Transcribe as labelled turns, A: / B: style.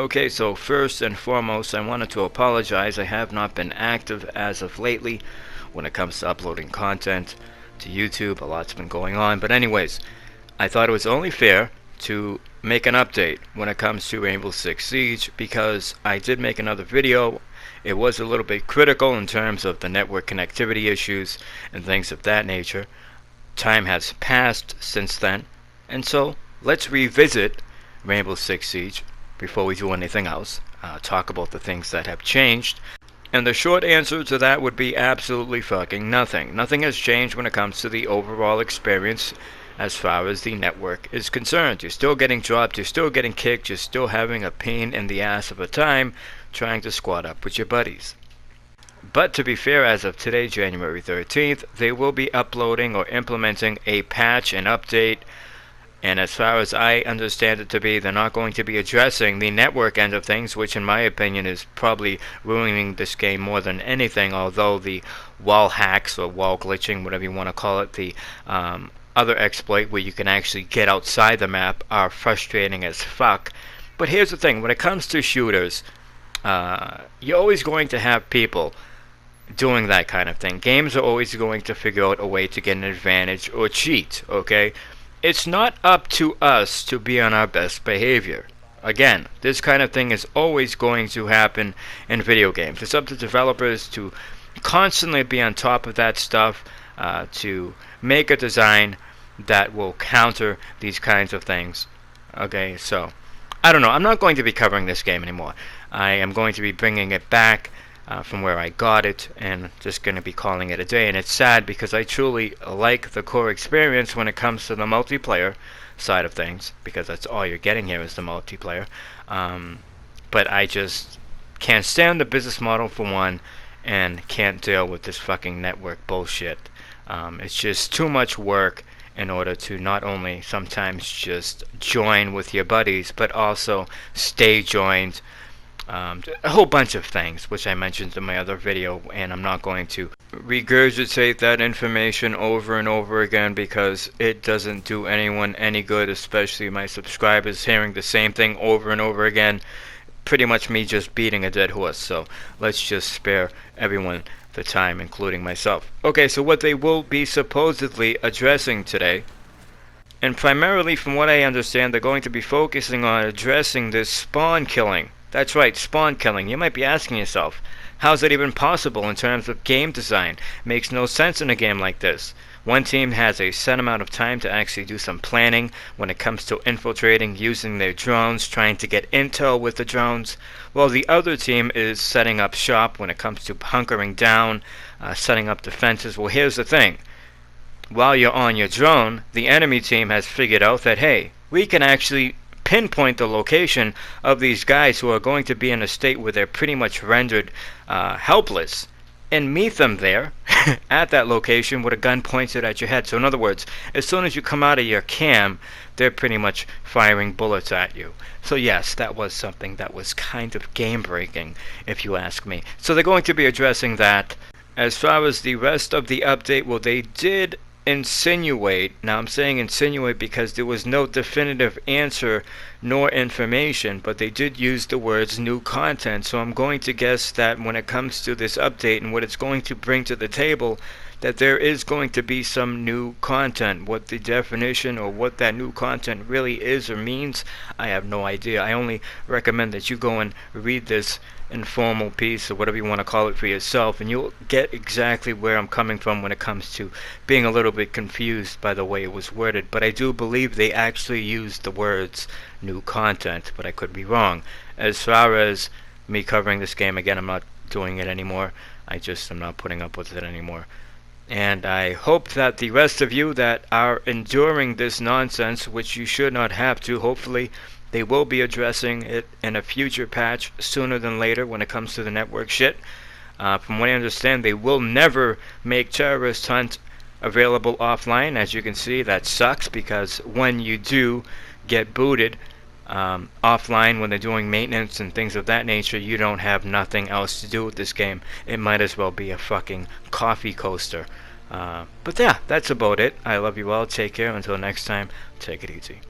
A: Okay, so first and foremost, I wanted to apologize. I have not been active as of lately when it comes to uploading content to YouTube. A lot's been going on. But anyways, I thought it was only fair to make an update when it comes to Rainbow Six Siege because I did make another video. It was a little bit critical in terms of the network connectivity issues and things of that nature. Time has passed since then, and so let's revisit Rainbow Six Siege before we do anything else. Talk about the things that have changed. And the short answer to that would be absolutely fucking nothing. Nothing has changed when it comes to the overall experience as far as the network is concerned. You're still getting dropped, you're still getting kicked, you're still having a pain in the ass of a time trying to squad up with your buddies. But to be fair, as of today, January 13th, they will be uploading or implementing a patch and update. And as far as I understand it to be, they're not going to be addressing the network end of things, which in my opinion is probably ruining this game more than anything, although the wall hacks or wall glitching, whatever you want to call it, the other exploit where you can actually get outside the map are frustrating as fuck. But here's the thing, when it comes to shooters, you're always going to have people doing that kind of thing. Games are always going to figure out a way to get an advantage or cheat, okay? It's not up to us to be on our best behavior. Again, this kind of thing is always going to happen in video games. It's up to developers to constantly be on top of that stuff, to make a design that will counter these kinds of things. Okay, so I don't know. I'm not going to be covering this game anymore. I am going to be bringing it back from where I got it and just going to be calling it a day. And it's sad because I truly like the core experience when it comes to the multiplayer side of things, because that's all you're getting here is the multiplayer. But I just can't stand the business model for one, and can't deal with this fucking network bullshit. It's just too much work in order to not only sometimes just join with your buddies, but also stay joined. A whole bunch of things which I mentioned in my other video, and I'm not going to regurgitate that information over and over again because it doesn't do anyone any good, especially my subscribers hearing the same thing over and over again. Pretty much me just beating a dead horse, so let's just spare everyone the time, including myself. Okay, so what they will be supposedly addressing today, and primarily from what I understand, they're going to be focusing on addressing this spawn killing. That's right, spawn killing. You might be asking yourself, how's that even possible in terms of game design? Makes no sense in a game like this. One team has a set amount of time to actually do some planning when it comes to infiltrating, using their drones, trying to get intel with the drones, while the other team is setting up shop when it comes to hunkering down, setting up defenses. Well, here's the thing. While you're on your drone, the enemy team has figured out that, hey, we can actually pinpoint the location of these guys who are going to be in a state where they're pretty much rendered helpless, and meet them there at that location with a gun pointed at your head. So in other words, as soon as you come out of your cam, they're pretty much firing bullets at you. So yes, that was something that was kind of game breaking, if you ask me. So they're going to be addressing that. As far as the rest of the update, well, they did insinuate. Now I'm saying insinuate because there was no definitive answer nor information, but they did use the words new content. So I'm going to guess that when it comes to this update and what it's going to bring to the table, that there is going to be some new content. What the definition or what that new content really is or means, I have no idea. I only recommend that you go and read this informal piece or whatever you want to call it for yourself, and you'll get exactly where I'm coming from when it comes to being a little bit confused by the way it was worded. But I do believe they actually used the words new content, but I could be wrong. As far as me covering this game, again, I'm not doing it anymore. I'm not putting up with it anymore. And I hope that the rest of you that are enduring this nonsense, which you should not have to, hopefully they will be addressing it in a future patch sooner than later when it comes to the network shit. From what I understand, they will never make Terrorist Hunt available offline. As you can see, that sucks because when you do get booted offline when they're doing maintenance and things of that nature, you don't have nothing else to do with this game. It might as well be a fucking coffee coaster. But yeah, that's about it. I love you all. Take care. Until next time, take it easy.